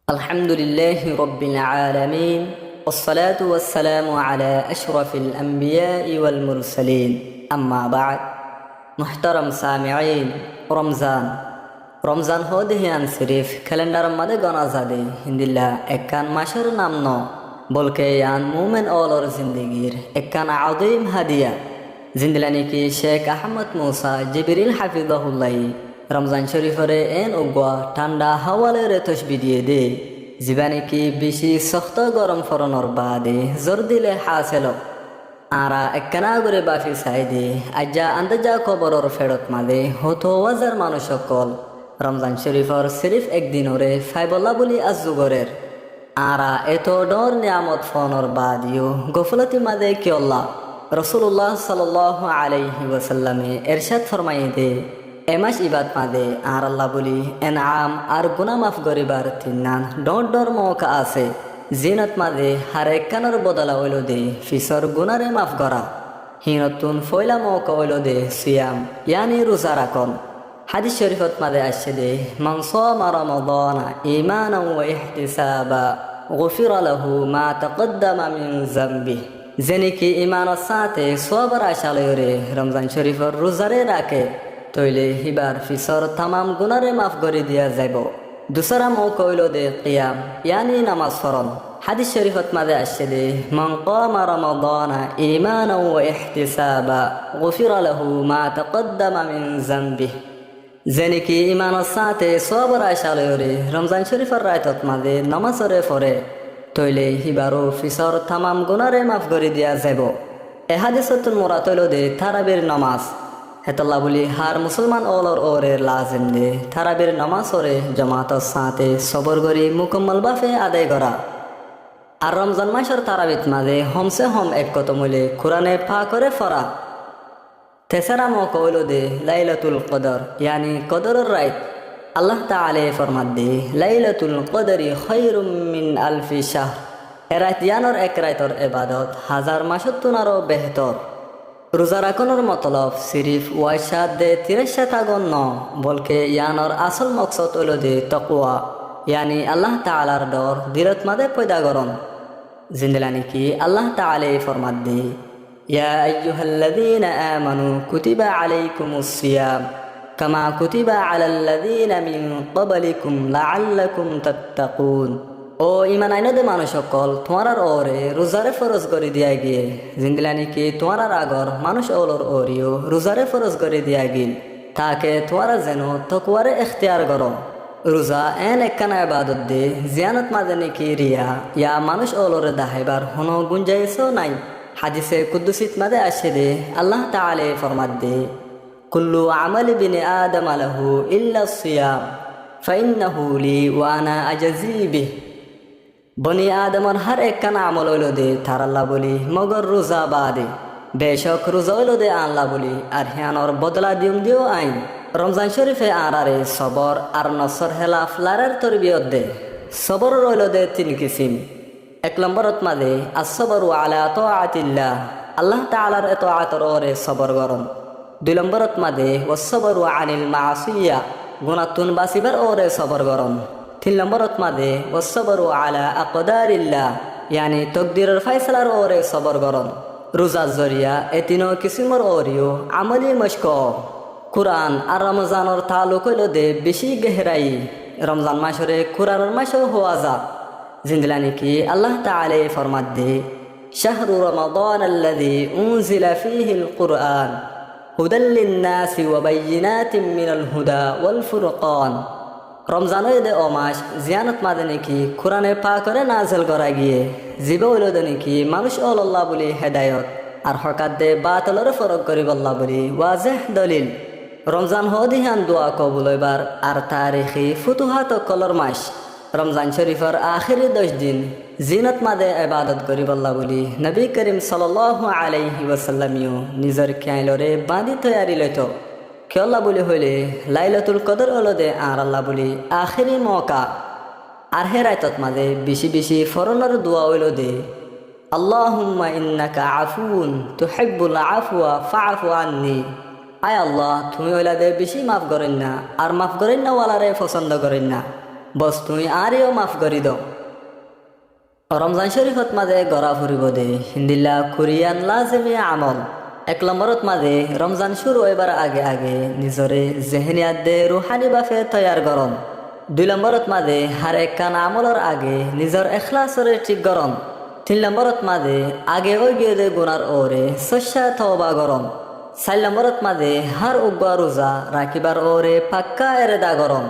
الحمد لله رب العالمين والصلاة والسلام على أشرف الأنبياء والمرسلين أما بعد محترم سامعين رمضان هذه عن شريف كالندر مدى غنازادي هندلا اكان ماشر نامنو بلکه یان مومن اولر زندگیر اکان عظیم هدیه زندلانی کی شیخ احمد موسى جبريل حفظه الله রমজান শরীফের এন উগা ঠান্ডা হাওয়ালের তসবি দিয়ে দে জীবানে কি বেশি শক্ত গরম ফরনর বাদে জোর দিলে হাসেল আরা একখানা করে বাফি চাই দে আজ্জা আন্দাজা খবরের ফেরত মাদে হতো হাজার মানুষ সকল রমজান শরীফের সিরিফ একদিনরে ফাইবল্লা বলি আজুগরের আরা এত ডর নিয়ামত ফনর বাদিও গফলতি মাদে কি আল্লাহ রসুল্লাহ সাল্লাল্লাহু আলাইহি ওয়াসাল্লামে এরশাদ ফরমাই দে এমাস ইবাদ মাদে আর আল্লাহ বলি এনআম আর গুনাহ মাফ গরিবার তিনান ডর মৌকা আছে জিনত মাদে হার একখানোর বদলা হইল দে ফিসর গুনারে মাফ করা হিনতুন ফয়লা মৌকা হইল দে সিয়াম ইয়ানি রোজা রাখন হাদিস শরীফত মাদে আসছে দে মান সামা রমাদানা ঈমানান ওয়া ইহতিসাবা গুফিরা লাহু মা তাকদ্দামা মিন যামবি জেনে কি ঈমানের সাথে সওয়াবের আশা লয়রে রমজান শরীফের রোজারে রাখে তইলে হিবার ফিসর তামাম গুনারে মাফ করে দিয়া যাইব দুসরা মৌকা হইল দে কিয়াম ইয়ানি নামাজ ফরন হাদিস শরীফত মাদে আসছে দে মান কামা রমাদানা ঈমানান ওয়া ইহতিসাবা গুফিরা লাহু মা তাকদ্দামা মিন যামবি জেনে কি ঈমানের সাথে সওয়াবের আশা লয়রে রমজান শরীফের রাতত মাদে নামাজরে পড়ে তইলে হিবারও ফিসর তামাম গুনারে মাফ করে দিয়া যাইব এ হাদিসতুন মুরাদ হইল দে তারাবির নামাজ হেতল্লা বলি হার মুসলমান ওলর ওরের লাজিম দে তারাবির নামাজ ওরে জমাতর সাথে সবর গরি মুকম্মল বাফে আদায় করা আর রমজান মাসের তারাবিত মাঝে হমসে হম এক কত মূলে কোরআনে পা করে ফরা তেসারা মৌকা হইল দে লাইলাতুল কদর ইয়ানি কদরের রাত আল্লাহ তাআলা ফরমাত দে লাইলাতুল কদরি খায়রুম মিন আলফি শাহর এ রাত ইয়ানোর এক রাতর ইবাদত হাজার মাসের তুনারও বেহতর রোজা রাখনের মতলব সিরিফ ওয়াইশাদ দে তিরাশাত আগন ন বলকে ইয়ানোর আসল মকসদ হইল দে তাকওয়া ইয়ানি আল্লাহ তাআলার ডর দিলত মাদে পয়দা করন জিন্দলানি কি আল্লাহ তাআলা ফরমাত দে ইয়া আইয়ুহাল্লাযীনা আমানু কুতিবা আলাইকুমুস সিয়াম কামা কুতিবা আলাল্লাযীনা মিন ক্বাবলিকুম লাআল্লাকুম তাত্তাকুন ও ইমান আইনদে মানুষ সকল তোমার ওরে রোজারে ফরজ করে দিয়া গিয়ে জিন্দলানি কি তোমার আগর মানুষ ওলর ওরিও রোজারে ফরজ করে দিয়া গিল তাকে তোমার যেন তকওয়ারে এখতিয়ার করো রোজা এন একখানা ইবাদত দে জিয়ানত মাঝে নাকি রিয়া ইয়া মানুষ ওলরে দাহাইবার হনো গুঞ্জাইশও নাই হাদিসে কুদ্দুসিত মাঝে আসে দে আল্লাহ তাআলা ফরমাত দে কুল্লু আমালি বিনি আদম লাহু ইল্লা সিয়াম ফাইন্নাহু লি ওয়া আনা আজজি বিহি বনি আদমর হার একখানা আমল হইল দে তার আল্লাহ বলি মগর রোজা বাদে বেশক রোজা হইল দে আল্লাহ বলি আর হিয়ানোর বদলা দিও আইন রমজান শরীফে আরারে সবর আর নসর হেলাফ লারের তরবিয়ত দে সবর রইল দে তিন কিসিম এক নম্বরত মাদে আসবরু আলা তাআতিল্লাহ আল্লাহ তাআলার ইতাআতর ওরে সবর করন দুই নম্বরত মাদে ওয়াসবরু আনিল মাসিয়া গুনাতুন বাসিবার ওরে সবর করন তিন নম্বরত মাদে ওয়াসবরু আলা আকদারিল্লাহ ইয়ানি তকদিরের ফায়সালার ওরে সবর করন রোজার জরিয়া এ তিন কিসিমর ওরিও আমলি মশক কুরআন আর রমজানের তালুক হইল দে বেশি গেহরাই রমজান মাসরে কুরআনের মাসও হওয়া যা জিন্দলানি কি আল্লাহ তাআলা ফরমাত দে শাহরু রমাদান আল্লাযী উনজিলা ফীহিল কুরআন হুদাল লিন-নাসি ওয়া বাইয়িনাতিন মিনাল হুদা ওয়াল ফুরকান রমজান দে ও মাস জিয়ানত মাদে নাকি কোরআনে পাক করে নাজেল করা গিয়ে জীব হইল দে নাকি মানুষ আল্লাহ বলি হেদায়ত আর হকাত দে বাতলরে ফরক করিব আল্লাহ বলি ওয়াজেহ দলিল রমজান হদিহান দোয়া কবুল হইবার আর তারিখি ফুতুহাত কলর মাস রমজান শরীফের আখিরি 10 দিন জিনত মাদে ইবাদত করিব আল্লাহ বলি নবী করিম সাল্লাল্লাহু আলাইহি ওয়াসাল্লামিও নিজের খেয়ালরে বাঁধি তৈয়ারি লইত কে আল্লাহ বলি হইলে লাইলাতুল কদর হলো দে আর আল্লাহ বলি আখিরি মৌকা আর হে রাতত মাঝে বেশি বেশি ফরনের দোয়া হইল দে আল্লাহুম্মা ইন্নাকা আফুন তুহিব্বুল আফওয়া ফাআফু আন্নি আয় আল্লাহ তুমি হইলা দে বেশি মাফ করেন না আর মাফ করেন না ওয়ালারে পছন্দ করেন না বস্তুই আরিও মাফ করি দ রমজান শরীফত মাঝে গড়া ফুরিব দে হিন্দিল্লা কুরিয়ান লাজমি আমল 1 নম্বরত মাঝে রমজান শুরু হইবার আগে আগে নিজরে জেহেনিয়াত দে রুহানি বাফে তৈয়ার করন 2 নম্বরত মাঝে হার একখান আমলর আগে নিজর এখলাসরে ঠিক করন 3 নম্বরত মাঝে আগে ওই গিয়ে দে গুনার ওরে শস্যা তওবা করন 4 নম্বরত মাঝে হার উগবা রোজা রাখিবার ওরে পাক্কা এরেদা করন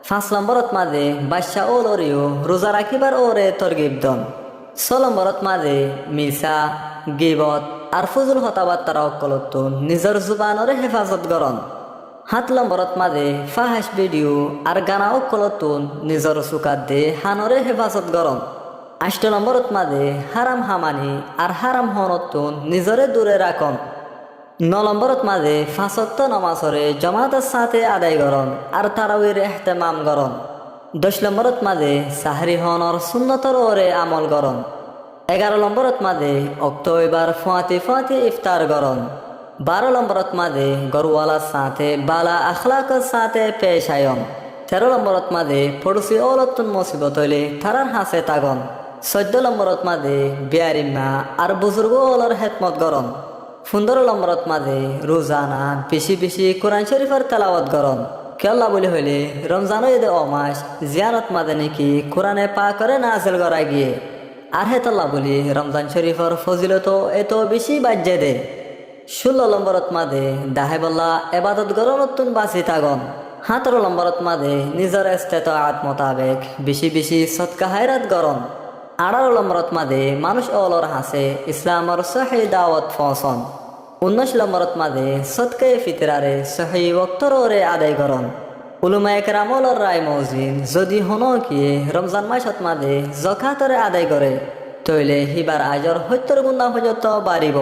5 নম্বরত মাঝে বাদশা ওলরিও রোজা রাখিবার ওরে তরগিব দন 6 নম্বরত মাঝে মিসা গিবত আর ফুজুল হতাবার্তারা অকলতুন নিজর জুবানরে হেফাজত করন 7 নম্বরত মাঝে ফাহাস ভিডিও আর গানা অকলতুন নিজর সুকাত দে হানরে হেফাজত করন 8 নম্বরত মাঝে হারাম হামানি আর হারাম হনতুন নিজরে দূরে রাখন 9 নম্বরত মাঝে 5 ওয়াক্ত নামাজরে জামাতের সাথে আদায় করন আর তারাবির ইহতিমাম করন 10 নম্বরত মাঝে সাহরি হনর সুন্নতর ওরে আমল করন 11 নম্বরত মাঝে অক্টোবর ফাঁতি ইফতার করন 12 নম্বরত মাঝে গরুওয়ালার সাথে বালা আখলাকের সাথে পেশ আয়ন 13 নম্বরত মাঝে পড়োশি অলতুন মুসিবত হইলে তারার হাসে তাগন 14 নম্বরত মাঝে বিয়ারিমা আর বুজুর্গ ওলর হেতমত করন 15 নম্বরত মাঝে রোজানা বেশি বেশি কোরআন শরীফের তেলাওয়াত করন কেল্লা বলি হইলে রমজান ঈদে অমাস জিয়ারত মাঝে নাকি কোরআনে পাকরে নাজিল করা গিয়ে আর হেতল্লা বলি রমজান শরীফের ফজিলত এত বেশি বাজ্যে দে 16 নম্বরত মাঝে দাহেবল্লা এবাদত গরনতুন বাঁচি থাকন 17 নম্বরত মাঝে নিজের ইস্তেতাআত মোতাবেক বেশি বেশি সদকা হায়রাত করন 18 নম্বরত মাঝে মানুষ অলর হাসে ইসলামর সহি দাওয়াত ফসন 19 নম্বরত মাঝে সদকায়ে ফিতরারে সহি ওয়াক্তরে আদায় করন উলুমায়ে কেরামলর রায় মৌজিন যদি হনো কিয়ে রমজান মাসত মাঝে যাকাতরে আদায় করে তইলে হিবার আজর 70 গুণা পর্যন্ত বাড়িব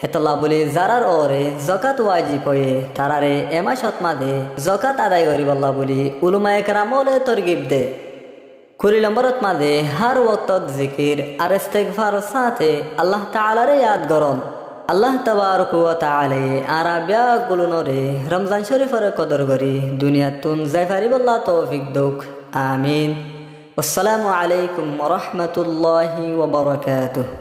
হেতলা বলি যারার ওরে যাকাত ওয়াজিব হয়ে তারারে এমাসত মাঝে যাকাত আদায় করিবল্লা বলি উলুমায়ে কেরামলে তরগিব দে 20 নম্বরত মাঝে হার ওয়াক্তত জিকির আর ইস্তিগফার সাথে আল্লাহ তাআলারে ইয়াদ করন আল্লাহ তাবারক ওয়া তাআলা আরাবিয়া গুলুনরে রমজান শরীফের কদর করি দুনিয়াতুন যাইফারিবল্লাহ তৌফিক দুক আমিন আসসালামু আলাইকুম ওয়া রাহমাতুল্লাহি ওয়া বারাকাতুহু।